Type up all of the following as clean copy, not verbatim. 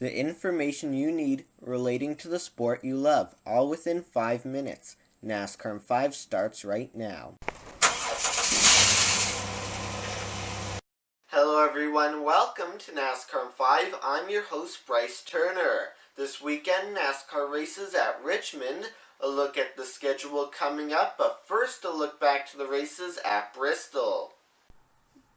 The information you need relating to the sport you love, all within 5 minutes. NASCAR in 5 starts right now. Hello everyone, welcome to NASCAR in 5. I'm your host Bryce Turner. This weekend, NASCAR races at Richmond. A look at the schedule coming up, but first a look back to the races at Bristol.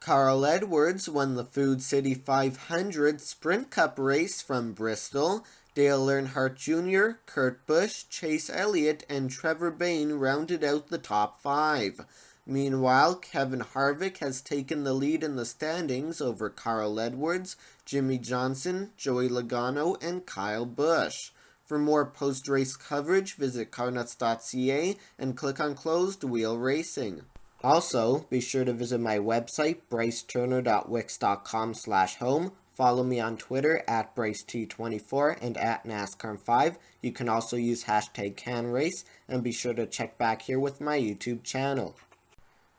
Carl Edwards won the Food City 500 Sprint Cup race from Bristol. Dale Earnhardt Jr., Kurt Busch, Chase Elliott, and Trevor Bayne rounded out the top 5. Meanwhile, Kevin Harvick has taken the lead in the standings over Carl Edwards, Jimmy Johnson, Joey Logano, and Kyle Busch. For more post-race coverage, visit carnuts.ca and click on Closed Wheel Racing. Also, be sure to visit my website, bryceturner.wix.com/home. Follow me on Twitter at BryceT24 and at NASCAR5. You can also use hashtag CanRace, and be sure to check back here with my YouTube channel.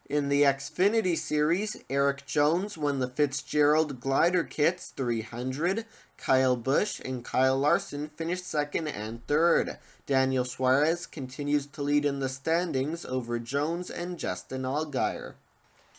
In the Xfinity Series, Eric Jones won the Fitzgerald Glider Kits 300. Kyle Busch and Kyle Larson finished second and third. Daniel Suarez continues to lead in the standings over Jones and Justin Allgaier.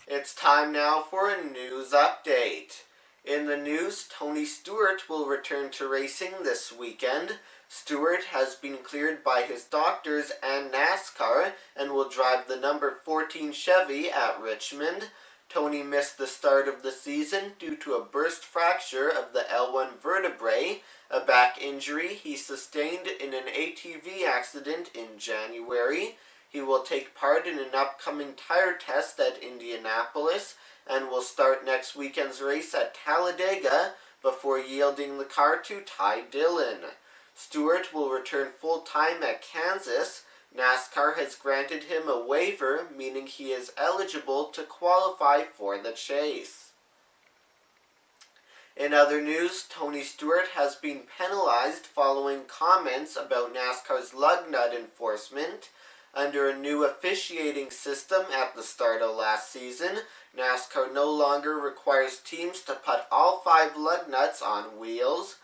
It's time now for a news update. In the news, Tony Stewart will return to racing this weekend. Stewart has been cleared by his doctors and NASCAR and will drive the number 14 Chevy at Richmond. Tony missed the start of the season due to a burst fracture of the L1 vertebrae, a back injury he sustained in an ATV accident in January. He will take part in an upcoming tire test at Indianapolis and will start next weekend's race at Talladega before yielding the car to Ty Dillon. Stewart will return full-time at Kansas. NASCAR has granted him a waiver, meaning he is eligible to qualify for the chase. In other news, Tony Stewart has been penalized following comments about NASCAR's lug nut enforcement. Under a new officiating system at the start of last season, NASCAR no longer requires teams to put all 5 lug nuts on wheels.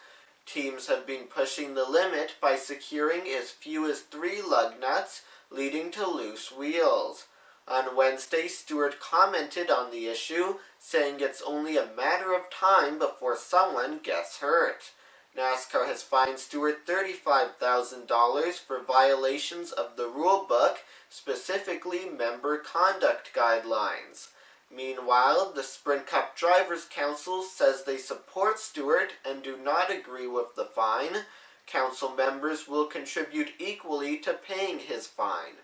Teams have been pushing the limit by securing as few as 3 lug nuts, leading to loose wheels. On Wednesday, Stewart commented on the issue, saying it's only a matter of time before someone gets hurt. NASCAR has fined Stewart $35,000 for violations of the rulebook, specifically member conduct guidelines. Meanwhile, the Sprint Cup Drivers' Council says they support Stewart and do not agree with the fine. Council members will contribute equally to paying his fine.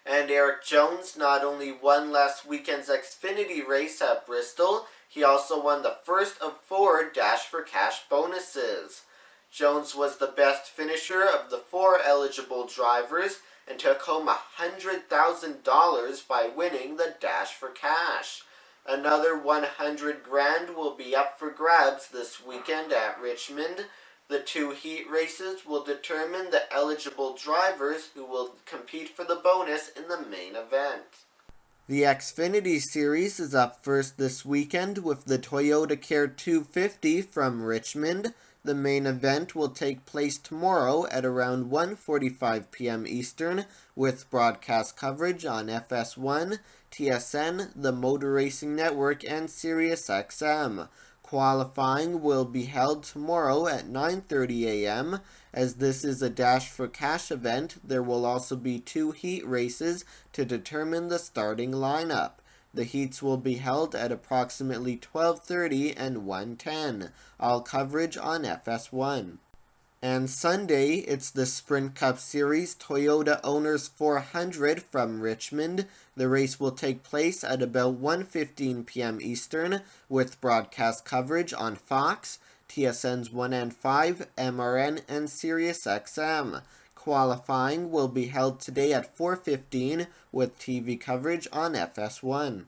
And Eric Jones not only won last weekend's Xfinity race at Bristol, he also won the first of 4 Dash for Cash bonuses. Jones was the best finisher of the 4 eligible drivers and took home $100,000 by winning the Dash for Cash. Another $100,000 will be up for grabs this weekend at Richmond. The 2 heat races will determine the eligible drivers who will compete for the bonus in the main event. The Xfinity Series is up first this weekend with the Toyota Care 250 from Richmond. The main event will take place tomorrow at around 1:45 p.m. Eastern, with broadcast coverage on FS1, TSN, the Motor Racing Network, and SiriusXM. Qualifying will be held tomorrow at 9:30 a.m. As this is a Dash for Cash event, there will also be 2 heat races to determine the starting lineup. The heats will be held at approximately 12:30 and 1:10. All coverage on FS1. And Sunday, it's the Sprint Cup Series Toyota Owners 400 from Richmond. The race will take place at about 1:15 p.m. Eastern, with broadcast coverage on Fox, TSN's 1 and 5, MRN, and SiriusXM. Qualifying will be held today at 4:15 with TV coverage on FS1.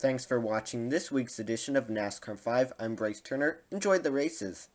Thanks for watching this week's edition of NASCAR 5. I'm Bryce Turner. Enjoy the races.